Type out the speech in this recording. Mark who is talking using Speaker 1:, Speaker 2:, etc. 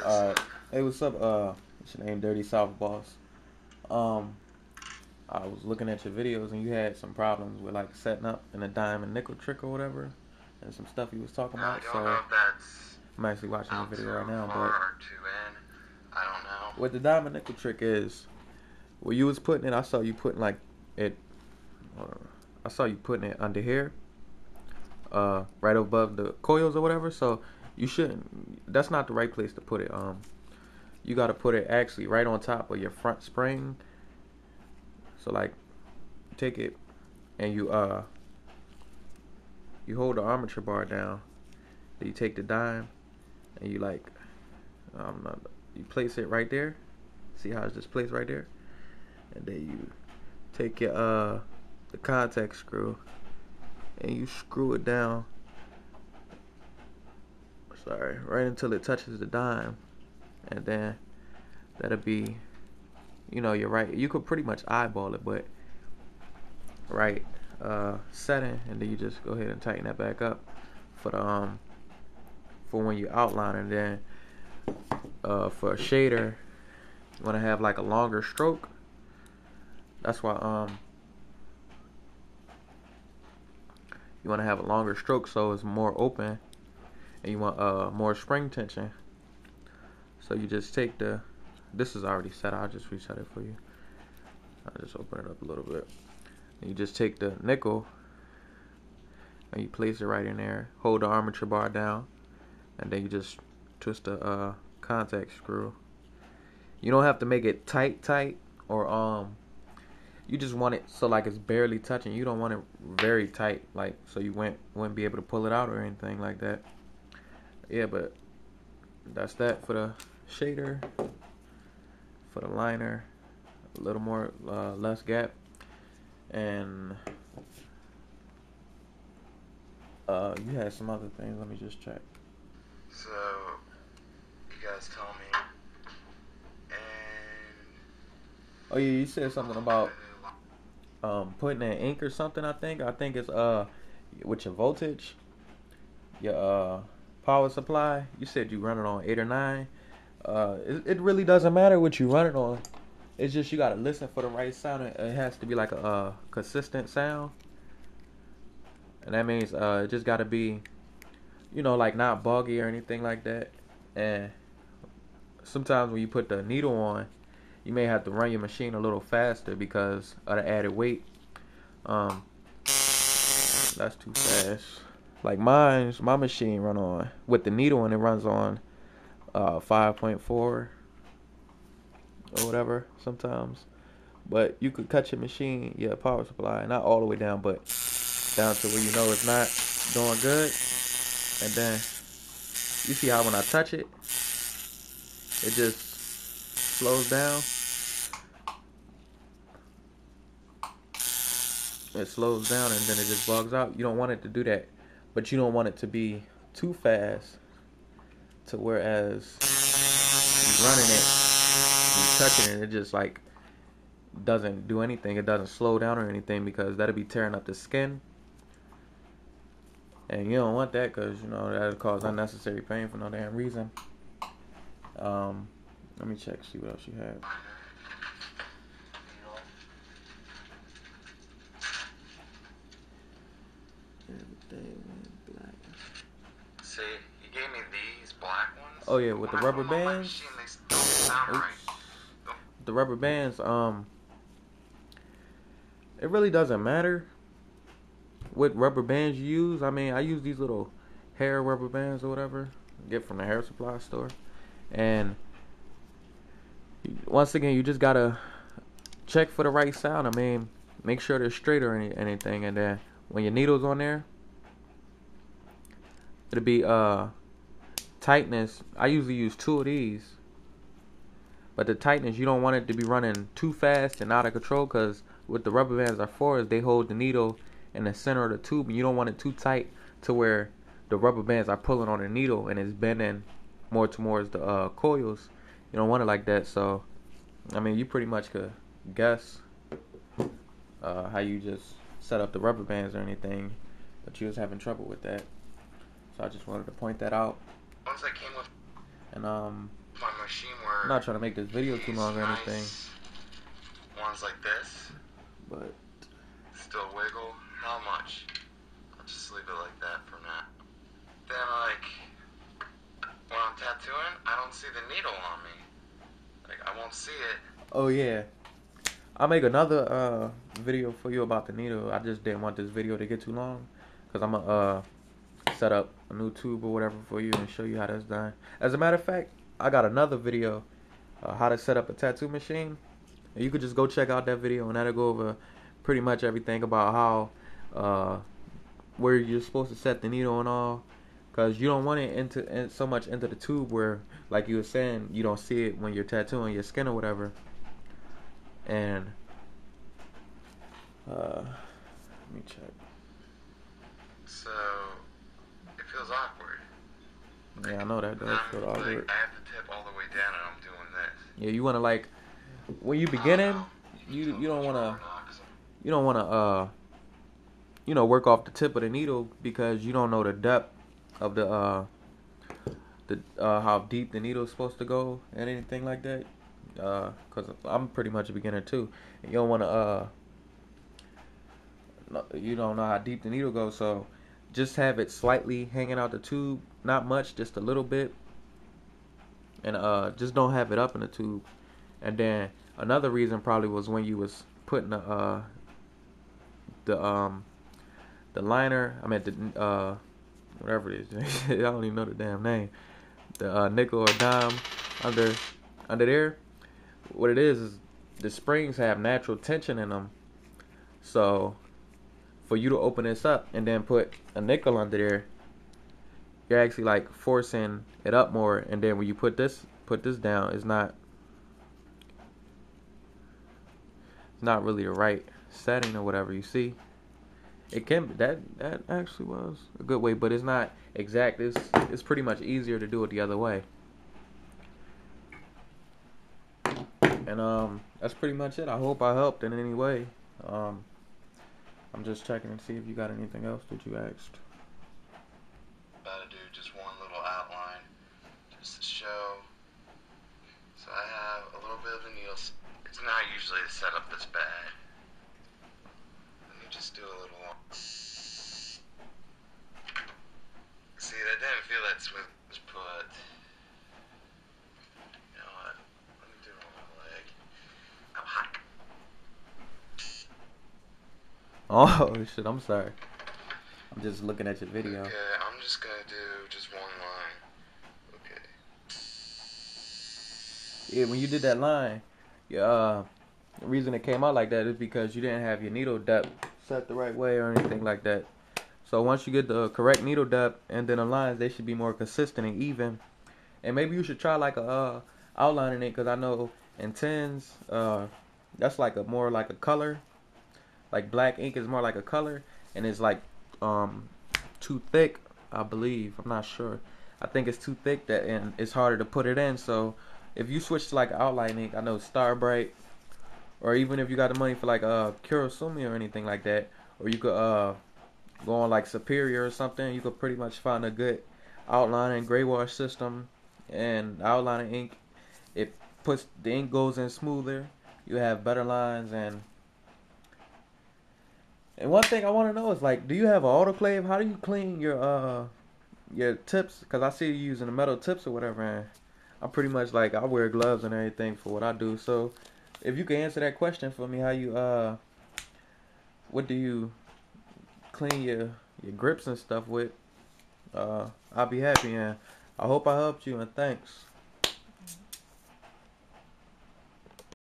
Speaker 1: Alright. Hey, what's up? What's your name? Dirty South Boss. Um, I was looking at your videos and you had some problems with like setting up in a dime and nickel trick or whatever, and some stuff you was talking about.
Speaker 2: I don't know if that's
Speaker 1: I'm actually watching your video right now,
Speaker 2: far
Speaker 1: but
Speaker 2: or too in. I don't know.
Speaker 1: what the dime and nickel trick is, where you was putting it, I saw you putting like it. I saw you putting it under here, right above the coils or whatever. So you shouldn't. That's not the right place to put it. You got to put it actually right on top of your front spring. So like, take it and you hold the armature bar down. Then you take the dime and you like, you place it right there. See how it's just placed right there, and then you take your the contact screw and you screw it down. Sorry, right until it touches the dime, and then that'll be, you're right. You could pretty much eyeball it, but right setting, and then you just go ahead and tighten that back up for the for when you outline, and then for a shader, you want to have like a longer stroke. That's why you want to have a longer stroke so it's more open, and you want more spring tension. So you just take this is already set. I'll just reset it for you. I'll just open it up a little bit. And you just take the nickel and you place it right in there. Hold the armature bar down, and then you just twist the contact screw. You don't have to make it tight, or you just want it so like it's barely touching. You don't want it very tight, like so you wouldn't be able to pull it out or anything like that. Yeah, but that's that for the shader. For the liner, a little more less gap, and you had some other things. Let me just check.
Speaker 2: So, you guys tell me. And
Speaker 1: Oh yeah, you said something about putting in ink or something. I think it's with your voltage, your power supply. You said you run it on 8 or 9. It really doesn't matter what you run it on. It's just you gotta listen for the right sound. It has to be like a consistent sound, and that means it just gotta be, like not boggy or anything like that. And sometimes when you put the needle on, you may have to run your machine a little faster because of the added weight. That's too fast. Like my machine run on with the needle, and it runs on 5.4 or whatever sometimes. But you could cut your machine, your power supply, not all the way down, but down to where it's not doing good. And then you see how when I touch it, it just slows down. It slows down and then it just bugs out. You don't want it to do that, but you don't want it to be too fast to whereas you running it, you touching it, it just like doesn't do anything. It doesn't slow down or anything because that'll be tearing up the skin, and you don't want that because that'll cause unnecessary pain for no damn reason. Let me check, see what else you have. Everything went black.
Speaker 2: see, you gave me these black ones.
Speaker 1: Oh yeah, with the rubber bands.
Speaker 2: Machine, they don't sound right.
Speaker 1: The rubber bands, it really doesn't matter what rubber bands you use. I mean, I use these little hair rubber bands or whatever, get from the hair supply store. And once again, you just gotta check for the right sound. I mean, make sure they're straight or anything. And then when your needle's on there, it'll be tightness. I usually use 2 of these. But the tightness, you don't want it to be running too fast and out of control, because what the rubber bands are for is they hold the needle in the center of the tube, and you don't want it too tight to where the rubber bands are pulling on the needle and it's bending more towards the coils. You don't want it like that. So, I mean, you pretty much could guess how you just set up the rubber bands or anything, but you was having trouble with that. So I just wanted to point that out.
Speaker 2: Ones that came with.
Speaker 1: And
Speaker 2: my machine
Speaker 1: I'm
Speaker 2: where
Speaker 1: not trying to make this video too
Speaker 2: these
Speaker 1: long or anything,
Speaker 2: nice ones like this
Speaker 1: but
Speaker 2: still wiggle. How much? I'll just leave it like that for now. Then, like, when I'm tattooing, I don't see the needle on me. Like, I won't see it.
Speaker 1: oh yeah, I'll make another video for you about the needle. I just didn't want this video to get too long, because I'm gonna set up a new tube or whatever for you and show you how that's done. As a matter of fact, I got another video, how to set up a tattoo machine. And you could just go check out that video, and that'll go over pretty much everything about how where you're supposed to set the needle and all, because you don't want it so much into the tube where, like you were saying, you don't see it when you're tattooing your skin or whatever. And let me check.
Speaker 2: So, it feels awkward.
Speaker 1: Yeah, I know that does feel
Speaker 2: Like,
Speaker 1: awkward.
Speaker 2: I have to tip all the way down and I'm doing this.
Speaker 1: Yeah, you wanna, like, when you beginning, you don't wanna you know, work off the tip of the needle, because you don't know the depth of the how deep the needle is supposed to go and anything like that. Cause I'm pretty much a beginner too. And you don't wanna you don't know how deep the needle goes, so just have it slightly hanging out the tube, not much, just a little bit, and just don't have it up in the tube. And then another reason probably was when you was putting the liner, I mean the whatever it is, I don't even know the damn name, the nickel or dime under there. What it is the springs have natural tension in them, so for you to open this up and then put a nickel under there, you're actually like forcing it up more. And then when you put this down, it's not really the right setting or whatever. You see, it can be that actually was a good way, but it's not exact. It's pretty much easier to do it the other way. And that's pretty much it. I hope I helped in any way. I'm just checking and see if you got anything else that you asked.
Speaker 2: About to do just one little outline, just to show. So I have a little bit of the needle. It's not usually set up this bad. Let me just do a little one. See, I didn't feel that switch was put. You know what? Let me do it on my leg. Oh, hot.
Speaker 1: Oh shit! I'm sorry. I'm just looking at your video.
Speaker 2: Okay, I'm just gonna do just one line. Okay.
Speaker 1: Yeah, when you did that line, the reason it came out like that is because you didn't have your needle depth set the right way or anything like that. So once you get the correct needle depth, and then the lines, they should be more consistent and even. And maybe you should try like a outlining it, because I know in tens, that's like more like a color. Like black ink is more like a color, and it's like too thick, I believe. I'm not sure. I think it's too thick, that and it's harder to put it in. So if you switch to like outline ink, I know Starbright, or even if you got the money for like Kurosumi or anything like that, or you could go on like Superior or something, you could pretty much find a good outline and gray wash system. And outlining ink, it puts the ink goes in smoother. You have better lines. And one thing I want to know is, like, do you have an autoclave? How do you clean your tips? Because I see you using the metal tips or whatever, and I'm pretty much like, I wear gloves and everything for what I do. So if you can answer that question for me, how you what do you clean your grips and stuff with, I'll be happy. And I hope I helped you, and thanks.